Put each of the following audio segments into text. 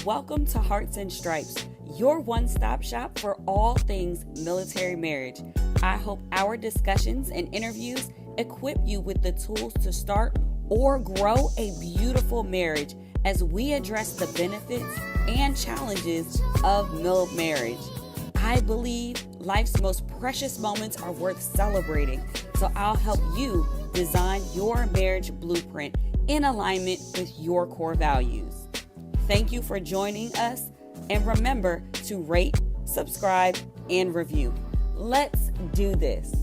Welcome to Hearts and Stripes, your one-stop shop for all things military marriage. I hope our discussions and interviews equip you with the tools to start or grow a beautiful marriage as we address the benefits and challenges of marriage. I believe life's most precious moments are worth celebrating, so I'll help you design your marriage blueprint in alignment with your core values. Thank you for joining us, and remember to rate, subscribe, and review. Let's do this.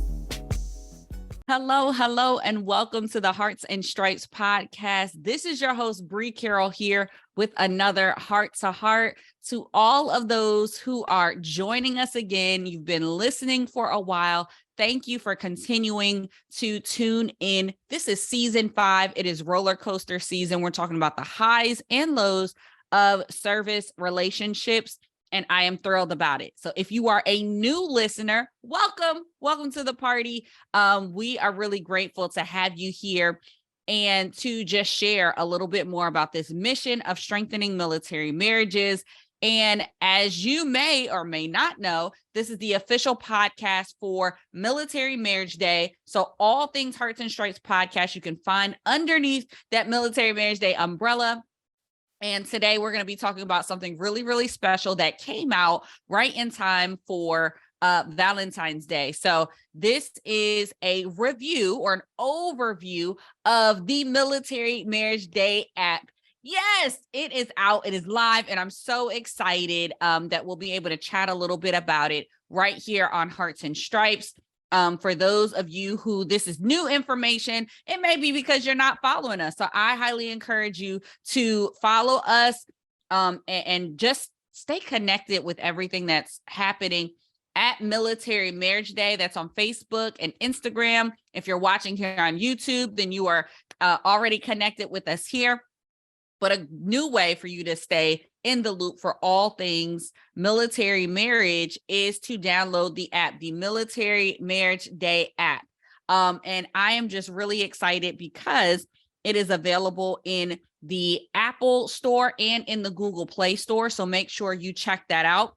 Hello, and welcome to the Hearts and Stripes podcast. This is your host, Bree Carroll, here with another Heart to Heart. To all of those who are joining us again, you've been listening for a while. Thank you for continuing to tune in. This is season 5. It is roller coaster season. We're talking about the highs and lows of service relationships, and I am thrilled about it. So if you are a new listener, welcome to the party. We are really grateful to have you here and to just share a little bit more about this mission of strengthening military marriages. And as you may or may not know, this is the official podcast for Military Marriage Day. So all things Hearts and Stripes podcast you can find underneath that Military Marriage Day umbrella. And today we're going to be talking about something really, really special that came out right in time for Valentine's Day. So this is a review or an overview of the Military Marriage Day app. Yes, it is out. It is live. And I'm so excited that we'll be able to chat a little bit about it right here on Hearts and Stripes. For those of you who this is new information, it may be because you're not following us. So I highly encourage you to follow us and just stay connected with everything that's happening at Military Marriage Day. That's on Facebook and Instagram. If you're watching here on YouTube, then you are already connected with us here. But a new way for you to stay in the loop for all things military marriage is to download the app, the Military Marriage Day app. And I am just really excited because it is available in the Apple Store and in the Google Play Store. So make sure you check that out.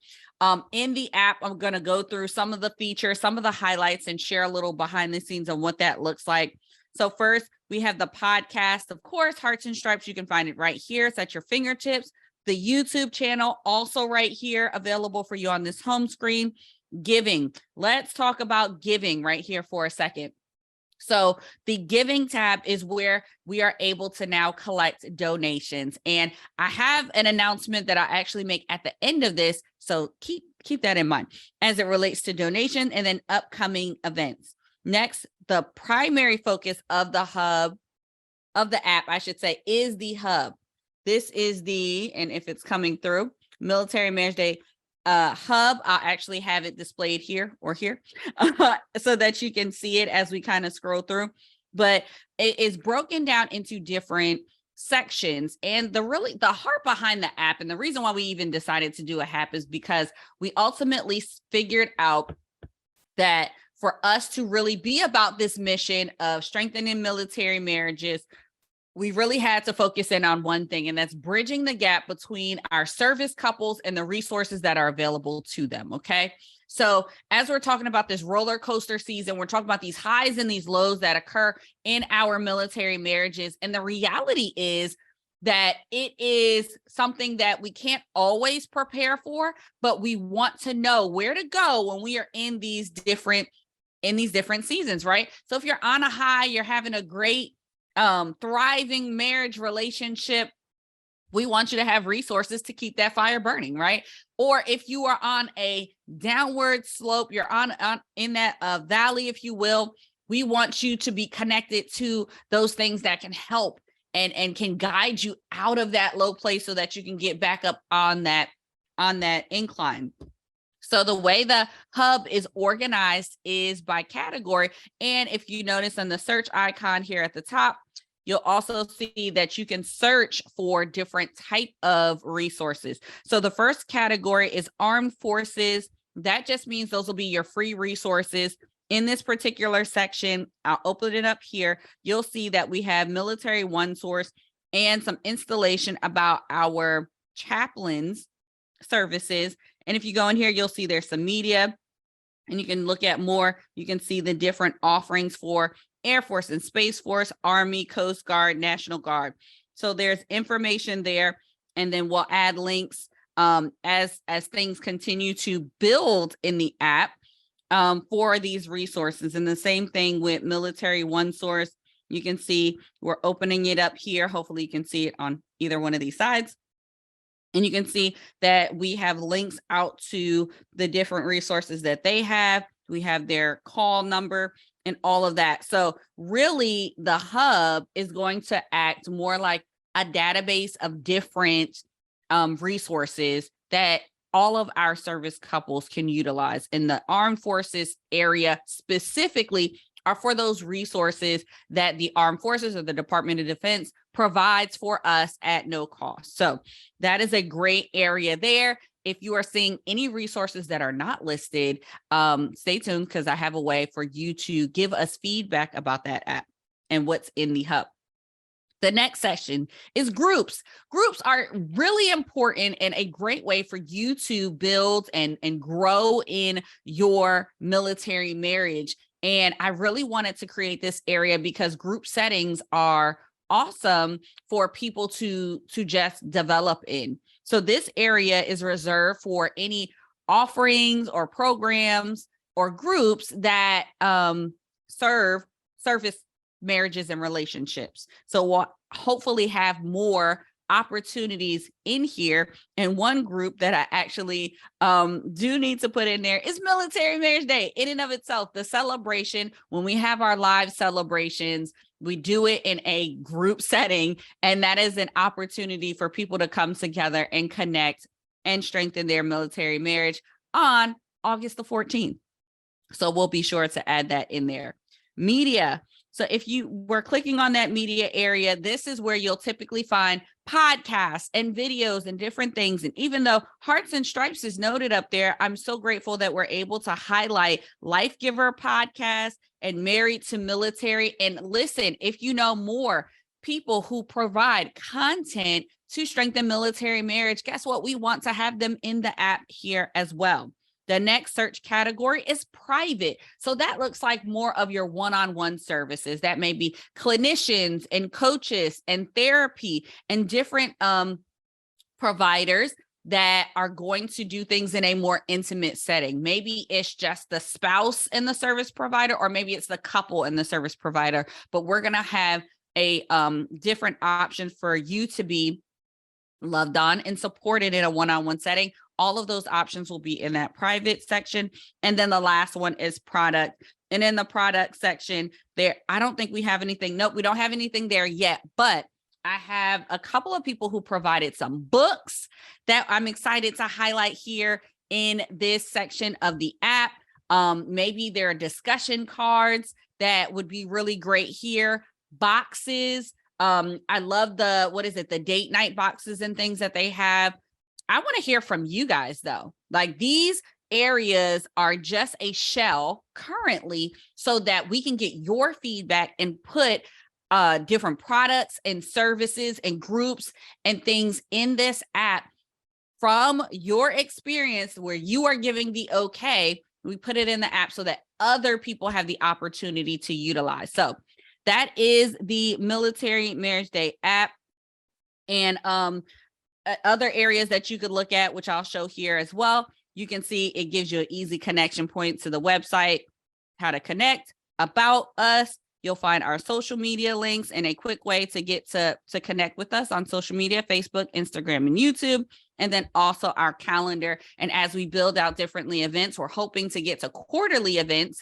In the app, I'm going to go through some of the features, some of the highlights, and share a little behind the scenes on what that looks like. So first, we have the podcast, of course, Hearts and Stripes. You can find it right here. It's at your fingertips. The YouTube channel also right here, available for you on this home screen. Giving. Let's talk about giving right here for a second. So the giving tab is where we are able to now collect donations. And I have an announcement that I actually make at the end of this. So keep that in mind as it relates to donation and then upcoming events. Next, the primary focus of the hub, of the app, I should say, is the hub. This is and if it's coming through, Military Marriage Day hub. I'll actually have it displayed here or here so that you can see it as we kind of scroll through. But it is broken down into different sections. And the heart behind the app, and the reason why we even decided to do a app, is because we ultimately figured out that for us to really be about this mission of strengthening military marriages, we really had to focus in on one thing, and that's bridging the gap between our service couples and the resources that are available to them, okay? So as we're talking about this roller coaster season, we're talking about these highs and these lows that occur in our military marriages, and the reality is that it is something that we can't always prepare for, but we want to know where to go when we are in these different seasons, right? So if you're on a high, you're having a great thriving marriage relationship, we want you to have resources to keep that fire burning, right? Or if you are on a downward slope, you're on in that valley, if you will, we want you to be connected to those things that can help and can guide you out of that low place so that you can get back up on that incline. So the way the hub is organized is by category. And if you notice on the search icon here at the top, you'll also see that you can search for different type of resources. So the first category is armed forces. That just means those will be your free resources. In this particular section, I'll open it up here. You'll see that we have military one source and some installation about our chaplains services. And if you go in here, you'll see there's some media, and you can look at more. You can see the different offerings for Air Force and Space Force, Army, Coast Guard, National Guard. So there's information there, and then we'll add links as things continue to build in the app for these resources. And the same thing with Military One Source. You can see we're opening it up here. Hopefully you can see it on either one of these sides. And you can see that we have links out to the different resources that they have. We have their call number and all of that. So really, the hub is going to act more like a database of different resources that all of our service couples can utilize. In the armed forces area specifically are for those resources that the armed forces or the Department of Defense provides for us at no cost. So that is a great area there. If you are seeing any resources that are not listed, stay tuned, because I have a way for you to give us feedback about that app and what's in the hub. The next section is groups. Groups are really important and a great way for you to build and grow in your military marriage. And I really wanted to create this area because group settings are awesome for people to just develop in. So this area is reserved for any offerings or programs or groups that serve service marriages and relationships. So we'll hopefully have more opportunities in here. And one group that I actually do need to put in there is Military Marriage Day. In and of itself, the celebration, when we have our live celebrations, we do it in a group setting, and that is an opportunity for people to come together and connect and strengthen their military marriage on August the 14th. So we'll be sure to add that in there. Media. So if you were clicking on that media area, this is where you'll typically find podcasts and videos and different things. And even though Hearts and Stripes is noted up there, I'm so grateful that we're able to highlight Life Giver podcast and Married to Military. And listen, if you know more people who provide content to strengthen military marriage, guess what? We want to have them in the app here as well. The next search category is private. So that looks like more of your one-on-one services. That may be clinicians and coaches and therapy and different providers that are going to do things in a more intimate setting. Maybe it's just the spouse and the service provider, or maybe it's the couple and the service provider, but we're going to have a different option for you to be loved on and supported in a one-on-one setting. All of those options will be in that private section. And then the last one is product. And in the product section there, I don't think we have anything. Nope, we don't have anything there yet, but I have a couple of people who provided some books that I'm excited to highlight here in this section of the app. Maybe there are discussion cards that would be really great here. Boxes. I love the date night boxes and things that they have. I want to hear from you guys though. Like, these areas are just a shell currently so that we can get your feedback and put different products and services and groups and things in this app from your experience where you are giving the okay. We put it in the app so that other people have the opportunity to utilize. So that is the Military Marriage Day app. And other areas that you could look at, which I'll show here as well. You can see it gives you an easy connection point to the website, how to connect, about us. You'll find our social media links and a quick way to get to connect with us on social media, Facebook, Instagram, and YouTube. And then also our calendar. And as we build out differently events, we're hoping to get to quarterly events.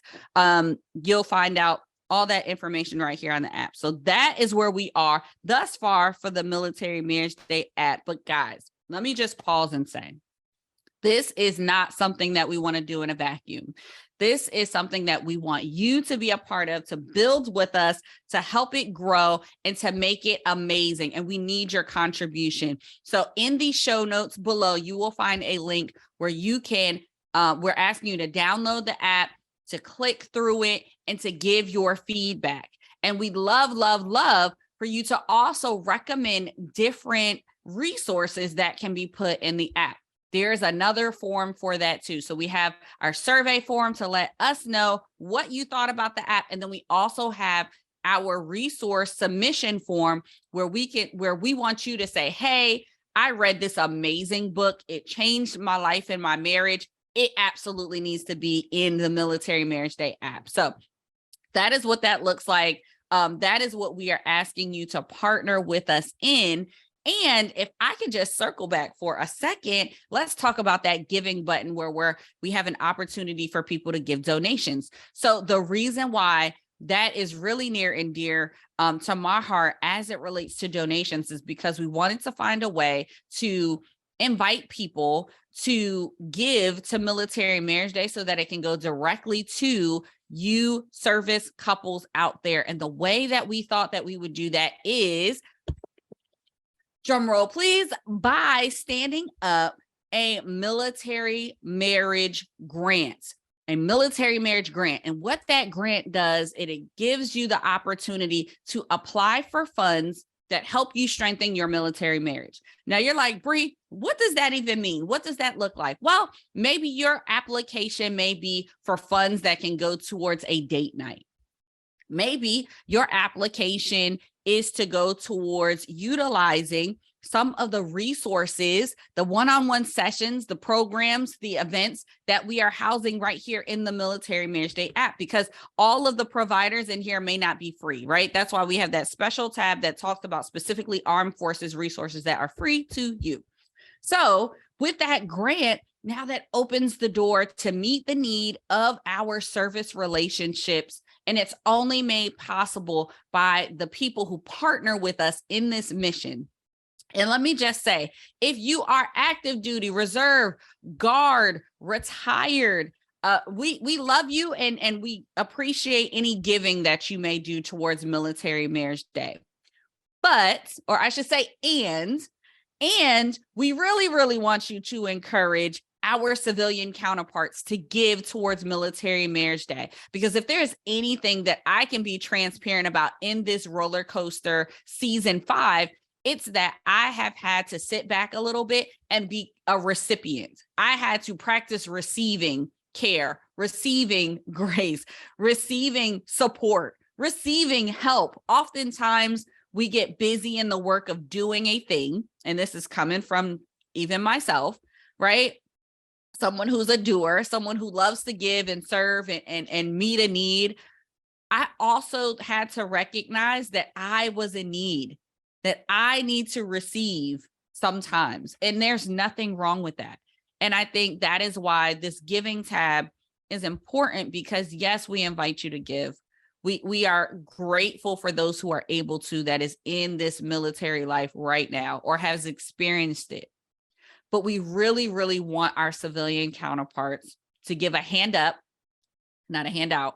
You'll find out all that information right here on the app. So that is where we are thus far for the Military Marriage Day app. But guys, let me just pause and say, this is not something that we want to do in a vacuum. This is something that we want you to be a part of, to build with us, to help it grow, and to make it amazing. And we need your contribution. So in the show notes below, you will find a link where you can, we're asking you to download the app, to click through it, and to give your feedback. And we'd love for you to also recommend different resources that can be put in the app. There's another form for that too. So we have our survey form to let us know what you thought about the app. And then we also have our resource submission form where we want you to say, hey, I read this amazing book. It changed my life and my marriage. It absolutely needs to be in the Military Marriage Day app. So that is what that looks like. That is what we are asking you to partner with us in. And if I can just circle back for a second, let's talk about that giving button where we have an opportunity for people to give donations. So the reason why that is really near and dear to my heart as it relates to donations is because we wanted to find a way to invite people to give to Military Marriage Day so that it can go directly to you service couples out there. And the way that we thought that we would do that is, drum roll please, by standing up a military marriage grant. A military marriage grant. And what that grant does, it gives you the opportunity to apply for funds that help you strengthen your military marriage. Now you're like, Bree, what does that even mean? What does that look like? Well, maybe your application may be for funds that can go towards a date night. Maybe your application is to go towards utilizing some of the resources, the one-on-one sessions, the programs, the events that we are housing right here in the Military Marriage Day app, because all of the providers in here may not be free, right? That's why we have that special tab that talks about specifically armed forces resources that are free to you. So with that grant, now that opens the door to meet the need of our service relationships. And it's only made possible by the people who partner with us in this mission. And let me just say, if you are active duty, reserve, guard, retired, we love you and we appreciate any giving that you may do towards Military Marriage Day. But, or I should say, and we really, really want you to encourage our civilian counterparts to give towards Military Marriage Day. Because if there's anything that I can be transparent about in this roller coaster season 5, it's that I have had to sit back a little bit and be a recipient. I had to practice receiving care, receiving grace, receiving support, receiving help. Oftentimes we get busy in the work of doing a thing. And this is coming from even myself, right? Someone who's a doer, someone who loves to give and serve and meet a need. I also had to recognize that I was in need, that I need to receive sometimes. And there's nothing wrong with that. And I think that is why this giving tab is important, because yes, we invite you to give. We are grateful for those who are able to, that is in this military life right now or has experienced it. But we really, really want our civilian counterparts to give a hand up, not a handout,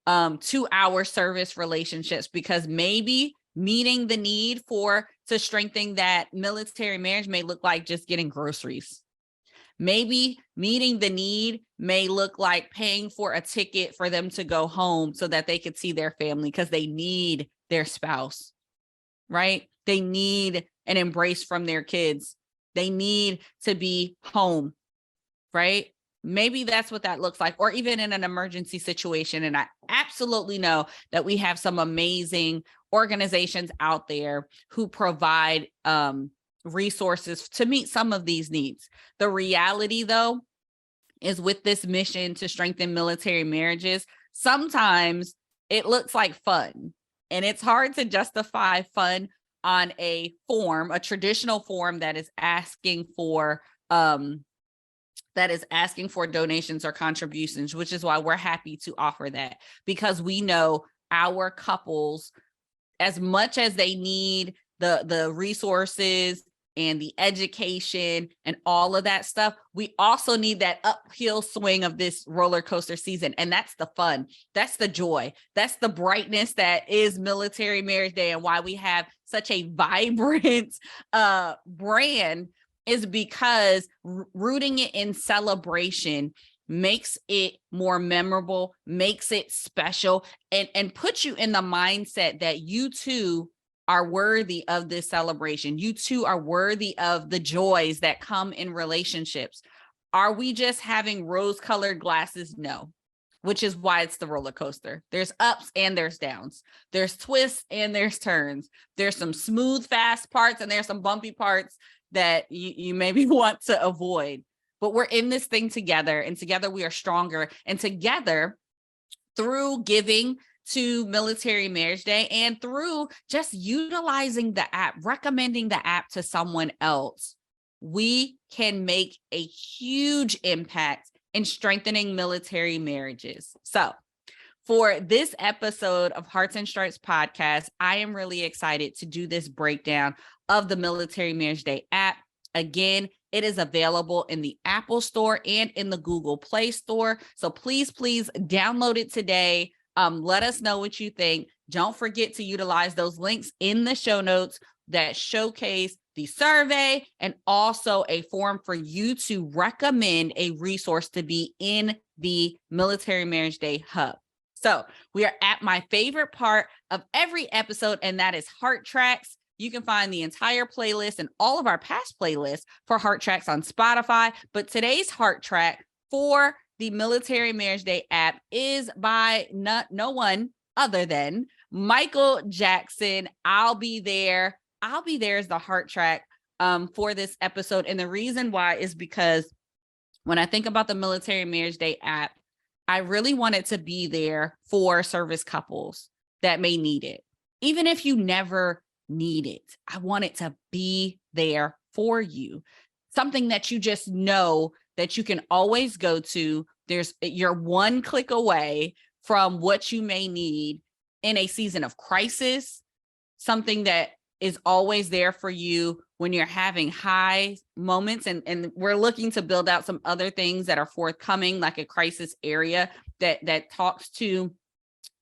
to our service relationships, because maybe meeting the need to strengthen that military marriage may look like just getting groceries. Maybe meeting the need may look like paying for a ticket for them to go home so that they could see their family, because they need their spouse, right? They need an embrace from their kids. They need to be home, right? Maybe that's what that looks like, or even in an emergency situation. And I absolutely know that we have some amazing organizations out there who provide resources to meet some of these needs. The reality, though, is with this mission to strengthen military marriages, sometimes it looks like fun, and it's hard to justify fun on a form, a traditional form that is asking for donations or contributions, which is why we're happy to offer that, because we know our couples, as much as they need the resources and the education and all of that stuff, we also need that uphill swing of this roller coaster season. And that's the fun. That's the joy. That's the brightness that is Military Marriage Day, and why we have such a vibrant brand is because rooting it in celebration makes it more memorable, makes it special, and puts you in the mindset that you too are worthy of this celebration. You too are worthy of the joys that come in relationships. Are we just having rose-colored glasses? No, which is why it's the roller coaster. There's ups and there's downs. There's twists and there's turns. There's some smooth, fast parts and there's some bumpy parts that you maybe want to avoid. But we're in this thing together, and together we are stronger. And together, through giving to Military Marriage Day and through just utilizing the app, recommending the app to someone else, we can make a huge impact in strengthening military marriages. So for this episode of Hearts and Stripes podcast, I am really excited to do this breakdown of the Military Marriage Day app. Again, it is available in the Apple Store and in the Google Play Store. So please download it today. Let us know what you think. Don't forget to utilize those links in the show notes that showcase the survey and also a form for you to recommend a resource to be in the Military Marriage Day Hub. So we are at my favorite part of every episode, and that is Heart Tracks. You can find the entire playlist and all of our past playlists for Heart Tracks on Spotify. But today's Heart Track for the Military Marriage Day app is by no one other than Michael Jackson. I'll Be There. I'll Be There is the Heart Track for this episode. And the reason why is because when I think about the Military Marriage Day app, I really want it to be there for service couples that may need it. Even if you never need it, I want it to be there for you. Something that you just know that you can always go to. You're one click away from what you may need in a season of crisis, something that is always there for you when you're having high moments. And we're looking to build out some other things that are forthcoming, like a crisis area that talks to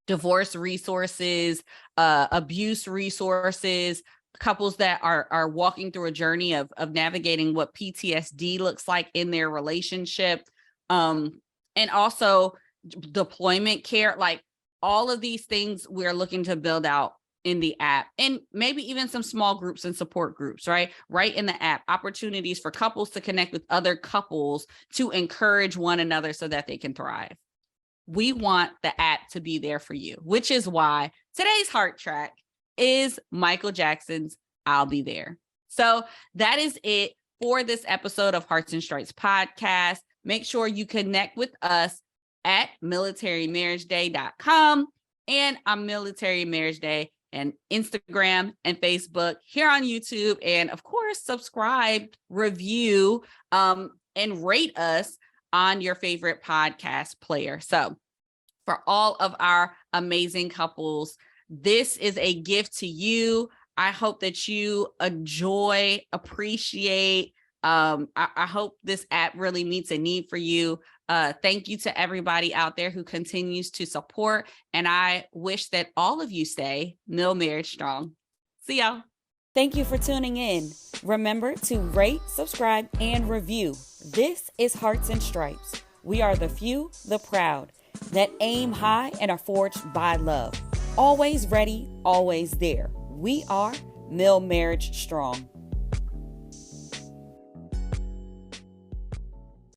divorce resources, abuse resources, couples that are walking through a journey of navigating what PTSD looks like in their relationship, and also deployment care. Like all of these things we're looking to build out in the app, and maybe even some small groups and support groups, right in the app, opportunities for couples to connect with other couples to encourage one another so that they can thrive. We want the app to be there for you, which is why today's Heart Track is Michael Jackson's I'll Be There. So that is it for this episode of Hearts and Stripes podcast. Make sure you connect with us at militarymarriageday.com and on Military Marriage Day and Instagram and Facebook, here on YouTube. And of course, subscribe, review, and rate us on your favorite podcast player. So for all of our amazing couples, this is a gift to you. I hope that you enjoy, appreciate. I hope this app really meets a need for you. Thank you to everybody out there who continues to support. And I wish that all of you stay Marriage strong. See y'all. Thank you for tuning in. Remember to rate, subscribe, and review. This is Hearts and Stripes. We are the few, the proud, that aim high and are forged by love. Always ready, always there. We are MiMarriage Strong.